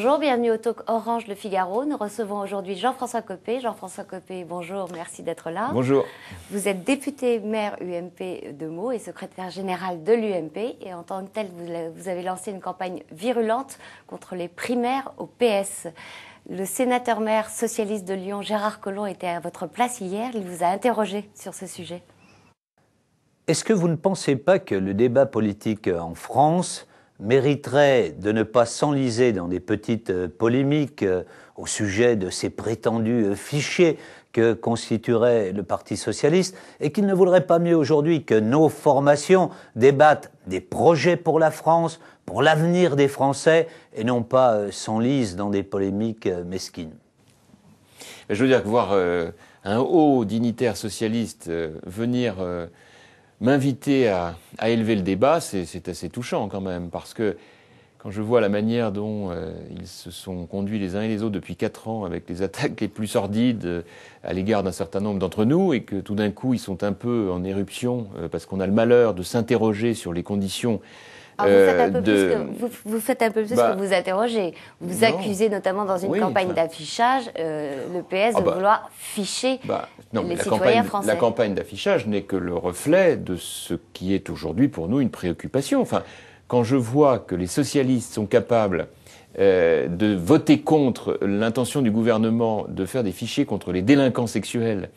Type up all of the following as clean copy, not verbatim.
Bonjour, bienvenue au Talk Orange Le Figaro. Nous recevons aujourd'hui Jean-François Copé. Jean-François Copé, bonjour, merci d'être là. Bonjour. Vous êtes député maire UMP de Meaux et secrétaire général de l'UMP. Et en tant que tel, vous avez lancé une campagne virulente contre les primaires au PS. Le sénateur maire socialiste de Lyon, Gérard Collomb, était à votre place hier. Il vous a interrogé sur ce sujet. Est-ce que vous ne pensez pas que le débat politique en France mériterait de ne pas s'enliser dans des petites polémiques au sujet de ces prétendus fichiers que constituerait le Parti socialiste, et qu'il ne vaudrait pas mieux aujourd'hui que nos formations débattent des projets pour la France, pour l'avenir des Français, et non pas s'enlisent dans des polémiques mesquines? Je veux dire que voir un haut dignitaire socialiste venir m'inviter à élever le débat, c'est assez touchant quand même, parce que quand je vois la manière dont ils se sont conduits les uns et les autres depuis 4 ans avec les attaques les plus sordides à l'égard d'un certain nombre d'entre nous, et que tout d'un coup ils sont un peu en éruption parce qu'on a le malheur de s'interroger sur les conditions. Alors vous faites un peu plus que vous interrogez. Vous accusez notamment dans une campagne d'affichage le PS de vouloir ficher les citoyens français. La campagne d'affichage n'est que le reflet de ce qui est aujourd'hui pour nous une préoccupation. Enfin, quand je vois que les socialistes sont capables de voter contre l'intention du gouvernement de faire des fichiers contre les délinquants sexuels,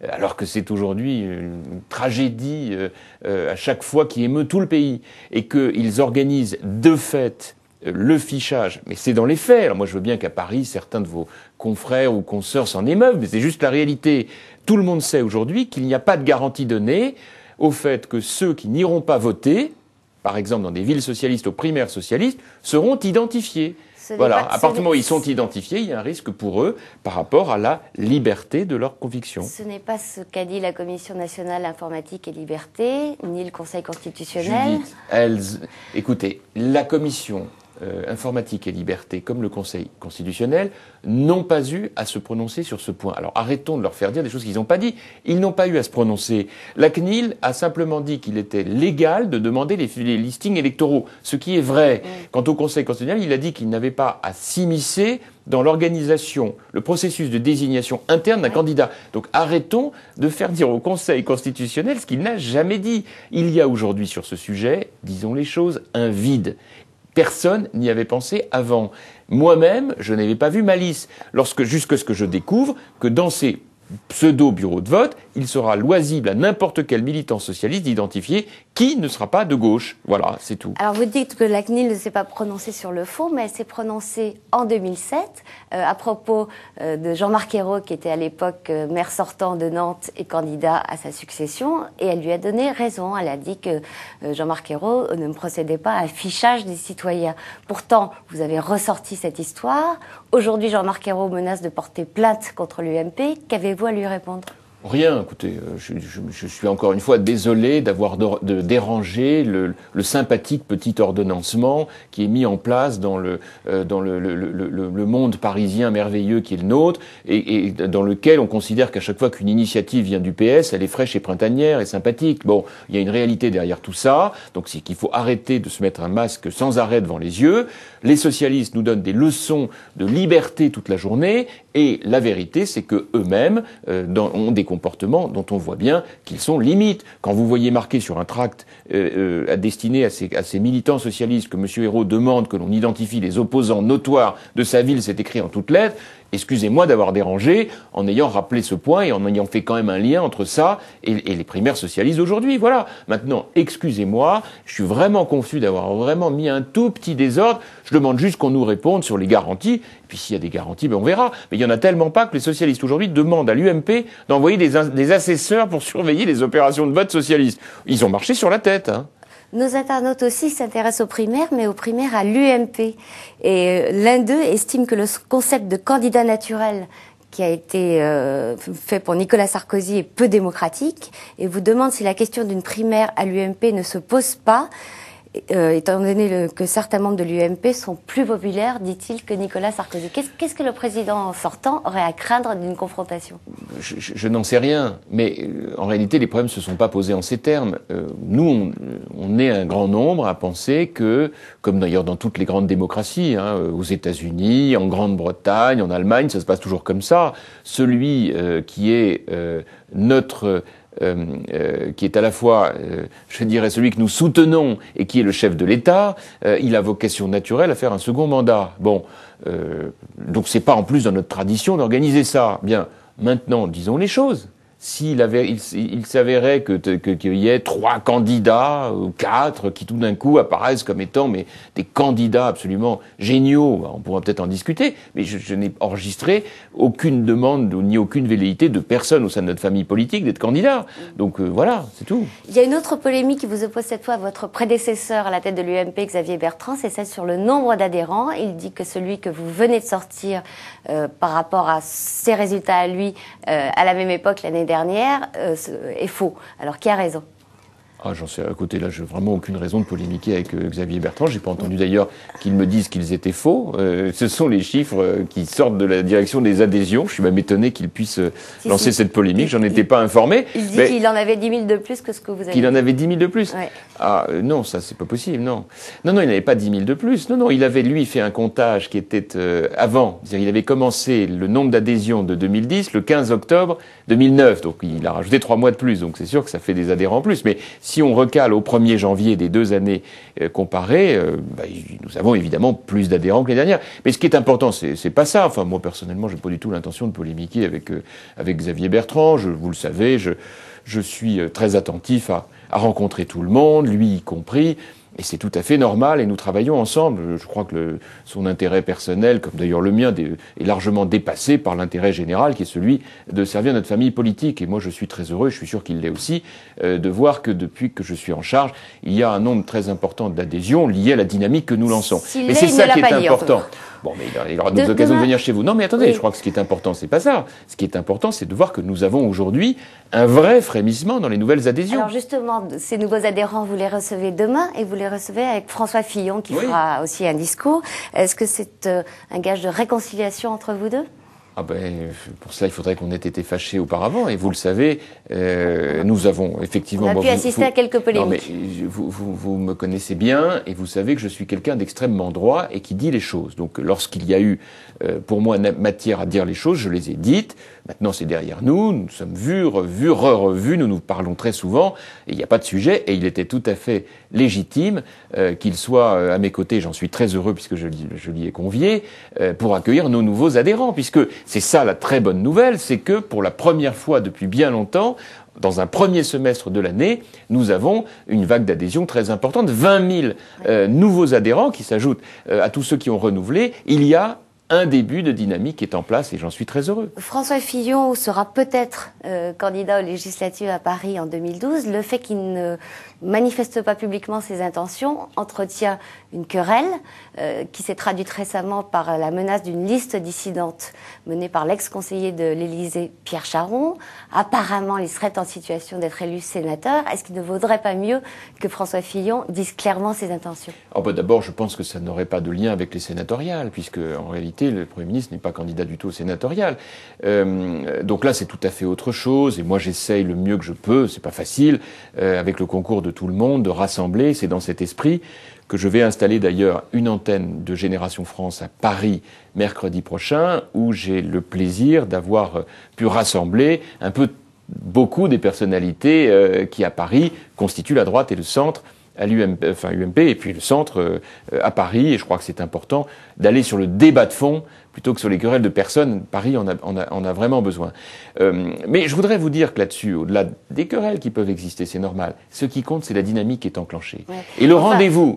alors que c'est aujourd'hui une tragédie à chaque fois qui émeut tout le pays, et qu'ils organisent de fait le fichage, mais c'est dans les faits. Alors moi je veux bien qu'à Paris, certains de vos confrères ou consoeurs s'en émeuvent, mais c'est juste la réalité. Tout le monde sait aujourd'hui qu'il n'y a pas de garantie donnée au fait que ceux qui n'iront pas voter, par exemple dans des villes socialistes, aux primaires socialistes, seront identifiés. Voilà, à partir du moment où ils sont identifiés, il y a un risque pour eux par rapport à la liberté de leurs convictions. Ce n'est pas ce qu'a dit la Commission nationale informatique et liberté, ni le Conseil constitutionnel. Judith, écoutez, la Commission informatique et liberté, comme le Conseil constitutionnel, n'ont pas eu à se prononcer sur ce point. Alors arrêtons de leur faire dire des choses qu'ils n'ont pas dit. Ils n'ont pas eu à se prononcer. La CNIL a simplement dit qu'il était légal de demander les listings électoraux, ce qui est vrai. Quant au Conseil constitutionnel, il a dit qu'il n'avait pas à s'immiscer dans l'organisation, le processus de désignation interne d'un candidat. Donc arrêtons de faire dire au Conseil constitutionnel ce qu'il n'a jamais dit. Il y a aujourd'hui sur ce sujet, disons les choses, un vide. Personne n'y avait pensé avant. Moi-même, je n'avais pas vu malice. Jusqu'à ce que je découvre que dans ces pseudo-bureaux de vote, il sera loisible à n'importe quel militant socialiste d'identifier qui ne sera pas de gauche. Voilà, c'est tout. Alors vous dites que la CNIL ne s'est pas prononcée sur le fond, mais elle s'est prononcée en 2007 à propos de Jean-Marc Ayrault, qui était à l'époque maire sortant de Nantes et candidat à sa succession, et elle lui a donné raison. Elle a dit que Jean-Marc Ayrault ne procédait pas à un fichage des citoyens. Pourtant, vous avez ressorti cette histoire. Aujourd'hui, Jean-Marc Ayrault menace de porter plainte contre l'UMP. Qu'avez-vous à lui répondre ? Rien, écoutez, je suis encore une fois désolé d'avoir dérangé le sympathique petit ordonnancement qui est mis en place dans le monde parisien merveilleux qui est le nôtre, et dans lequel on considère qu'à chaque fois qu'une initiative vient du PS, elle est fraîche et printanière et sympathique. Bon, il y a une réalité derrière tout ça, donc c'est qu'il faut arrêter de se mettre un masque sans arrêt devant les yeux. Les socialistes nous donnent des leçons de liberté toute la journée, et la vérité, c'est que eux-mêmes ont des comportements dont on voit bien qu'ils sont limites. Quand vous voyez marqué sur un tract destiné à ces militants socialistes que M. Ayrault demande que l'on identifie les opposants notoires de sa ville, c'est écrit en toutes lettres. Excusez-moi d'avoir dérangé en ayant rappelé ce point et en ayant fait quand même un lien entre ça et les primaires socialistes d'aujourd'hui. Voilà. Maintenant, excusez-moi, je suis vraiment confus d'avoir vraiment mis un tout petit désordre. Je demande juste qu'on nous réponde sur les garanties. Et puis s'il y a des garanties, on verra. Mais il y en a tellement pas que les socialistes aujourd'hui demandent à l'UMP d'envoyer des assesseurs pour surveiller les opérations de vote socialistes. Ils ont marché sur la tête, hein. Nos internautes aussi s'intéressent aux primaires, mais aux primaires à l'UMP. Et l'un d'eux estime que le concept de candidat naturel qui a été fait pour Nicolas Sarkozy est peu démocratique, et vous demande si la question d'une primaire à l'UMP ne se pose pas. étant donné que certains membres de l'UMP sont plus populaires, dit-il, que Nicolas Sarkozy. Qu'est-ce que le président sortant aurait à craindre d'une confrontation? Je n'en sais rien, mais en réalité, les problèmes ne se sont pas posés en ces termes. Nous, on est un grand nombre à penser que, comme d'ailleurs dans toutes les grandes démocraties, hein, aux États-Unis, en Grande-Bretagne, en Allemagne, ça se passe toujours comme ça. Celui qui est qui est à la fois, je dirais, celui que nous soutenons et qui est le chef de l'État, il a vocation naturelle à faire un second mandat. Bon, donc c'est pas en plus dans notre tradition d'organiser ça. Bien, maintenant, disons les choses. Il s'avérait qu'il y ait 3 candidats ou 4 qui tout d'un coup apparaissent comme étant des candidats absolument géniaux, on pourra peut-être en discuter, mais je n'ai enregistré aucune demande ni aucune velléité de personne au sein de notre famille politique d'être candidat. Donc voilà, c'est tout. Il y a une autre polémique qui vous oppose cette fois à votre prédécesseur à la tête de l'UMP, Xavier Bertrand, c'est celle sur le nombre d'adhérents. Il dit que celui que vous venez de sortir par rapport à ses résultats à lui à la même époque l'année dernière est faux. Alors qui a raison? J'en sais à côté, là, je n'ai vraiment aucune raison de polémiquer avec Xavier Bertrand. J'ai pas entendu d'ailleurs qu'ils me disent qu'ils étaient faux. Ce sont les chiffres qui sortent de la direction des adhésions. Je suis même étonné qu'ils puissent lancer cette polémique. J'en étais pas informé. Il dit qu'il en avait 10 000 de plus que ce que vous avez dit. Qu'il en avait 10 000 de plus? Ouais. Non, ça, c'est pas possible, non. Non, il n'avait pas 10 000 de plus. Non, il avait, lui, fait un comptage qui était avant. C'est-à-dire, il avait commencé le nombre d'adhésions de 2010 le 15 octobre 2009. Donc, il a rajouté 3 mois de plus. Donc, c'est sûr que ça fait des adhérents en plus. Mais si on recale au 1er janvier des 2 années comparées, nous avons évidemment plus d'adhérents que les dernières. Mais ce qui est important, c'est pas ça. Enfin, moi, personnellement, j'ai pas du tout l'intention de polémiquer avec Xavier Bertrand. Vous le savez, je suis très attentif à rencontrer tout le monde, lui y compris. Et c'est tout à fait normal, et nous travaillons ensemble. Je crois que son intérêt personnel, comme d'ailleurs le mien, est largement dépassé par l'intérêt général, qui est celui de servir notre famille politique. Et moi, je suis très heureux, je suis sûr qu'il l'est aussi, de voir que depuis que je suis en charge, il y a un nombre très important d'adhésions liées à la dynamique que nous lançons. Mais c'est ça qui est important. Bon, mais il aura d'autres occasions de venir chez vous. Non, mais attendez, je crois que ce qui est important, c'est pas ça. Ce qui est important, c'est de voir que nous avons aujourd'hui un vrai frémissement dans les nouvelles adhésions. Alors justement, ces nouveaux adhérents, vous les recevez demain et vous les recevez avec François Fillon qui fera aussi un discours. Est-ce que c'est un gage de réconciliation entre vous deux ? Pour cela, il faudrait qu'on ait été fâchés auparavant. Et vous le savez, nous avons effectivement... On a pu assister à quelques polémiques. Non, mais vous me connaissez bien et vous savez que je suis quelqu'un d'extrêmement droit et qui dit les choses. Donc, lorsqu'il y a eu, pour moi, matière à dire les choses, je les ai dites. Maintenant, c'est derrière nous. Nous sommes vus, revus, revus. Nous nous parlons très souvent. Et il n'y a pas de sujet. Et il était tout à fait légitime qu'il soit à mes côtés. J'en suis très heureux puisque je l'y ai convié pour accueillir nos nouveaux adhérents. Puisque c'est ça la très bonne nouvelle, c'est que pour la première fois depuis bien longtemps, dans un premier semestre de l'année, nous avons une vague d'adhésion très importante. 20 000 nouveaux adhérents qui s'ajoutent à tous ceux qui ont renouvelé. Il y a un début de dynamique qui est en place et j'en suis très heureux. François Fillon sera peut-être candidat aux législatives à Paris en 2012. Le fait qu'il ne manifeste pas publiquement ses intentions entretient une querelle qui s'est traduite récemment par la menace d'une liste dissidente menée par l'ex-conseiller de l'Élysée Pierre Charon. Apparemment, il serait en situation d'être élu sénateur. Est-ce qu'il ne vaudrait pas mieux que François Fillon dise clairement ses intentions ? D'abord, je pense que ça n'aurait pas de lien avec les sénatoriales, puisque en réalité, le Premier ministre n'est pas candidat du tout au sénatorial. Donc là, c'est tout à fait autre chose. Et moi, j'essaye le mieux que je peux. C'est pas facile, avec le concours de tout le monde, de rassembler. C'est dans cet esprit que je vais installer d'ailleurs une antenne de Génération France à Paris mercredi prochain, où j'ai le plaisir d'avoir pu rassembler beaucoup des personnalités qui, à Paris, constituent la droite et le centre à UMP, et puis le centre à Paris. Et je crois que c'est important d'aller sur le débat de fond plutôt que sur les querelles de personnes. Paris en a vraiment besoin. Mais je voudrais vous dire que là-dessus, au-delà des querelles qui peuvent exister, c'est normal. Ce qui compte, c'est la dynamique qui est enclenchée. Ouais. Et le rendez-vous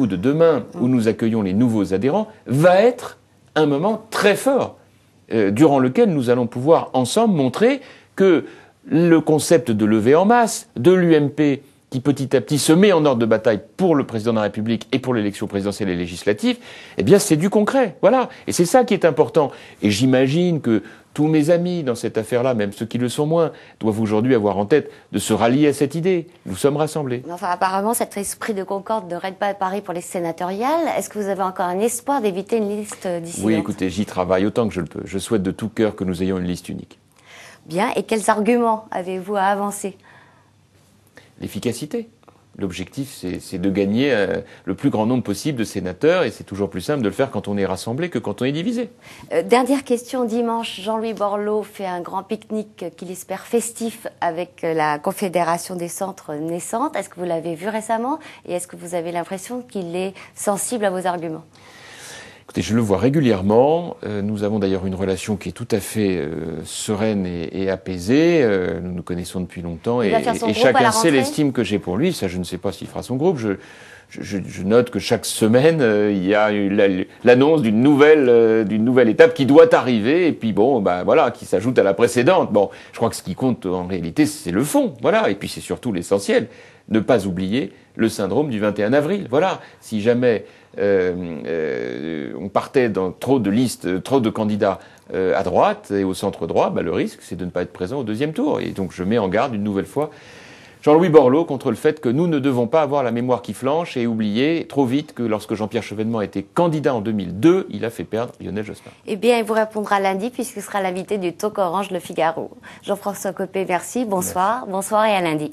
de demain, où nous accueillons les nouveaux adhérents, va être un moment très fort, durant lequel nous allons pouvoir ensemble montrer que le concept de levée en masse de l'UMP, qui petit à petit se met en ordre de bataille pour le président de la République et pour l'élection présidentielle et législative, eh bien c'est du concret, voilà. Et c'est ça qui est important. Et j'imagine que tous mes amis dans cette affaire-là, même ceux qui le sont moins, doivent aujourd'hui avoir en tête de se rallier à cette idée. Nous sommes rassemblés. Enfin, apparemment, cet esprit de concorde ne règne pas à Paris pour les sénatoriales. Est-ce que vous avez encore un espoir d'éviter une liste dissidente? Oui, écoutez, j'y travaille autant que je le peux. Je souhaite de tout cœur que nous ayons une liste unique. Bien. Et quels arguments avez-vous à avancer? L'efficacité. L'objectif, c'est de gagner le plus grand nombre possible de sénateurs, et c'est toujours plus simple de le faire quand on est rassemblé que quand on est divisé. Dernière question, dimanche, Jean-Louis Borloo fait un grand pique-nique qu'il espère festif avec la Confédération des centres naissantes. Est-ce que vous l'avez vu récemment et est-ce que vous avez l'impression qu'il est sensible à vos arguments? Écoutez, je le vois régulièrement. Nous avons d'ailleurs une relation qui est tout à fait sereine et apaisée. Nous nous connaissons depuis longtemps et chacun sait l'estime que j'ai pour lui. Ça, je ne sais pas s'il fera son groupe. Je note que chaque semaine, il y a l'annonce d'une nouvelle étape qui doit arriver et puis bon, ben voilà, qui s'ajoute à la précédente. Bon, je crois que ce qui compte en réalité, c'est le fond, voilà. Et puis c'est surtout l'essentiel. Ne pas oublier le syndrome du 21 avril. Voilà. Si jamais on partait dans trop de listes, trop de candidats à droite et au centre droit, bah, le risque, c'est de ne pas être présent au deuxième tour. Et donc je mets en garde une nouvelle fois Jean-Louis Borloo contre le fait que nous ne devons pas avoir la mémoire qui flanche et oublier trop vite que lorsque Jean-Pierre Chevènement était candidat en 2002, il a fait perdre Lionel Jospin. Eh bien, il vous répondra lundi puisqu'il sera l'invité du Talk Orange Le Figaro. Jean-François Copé, merci. Bonsoir. Merci. Bonsoir et à lundi.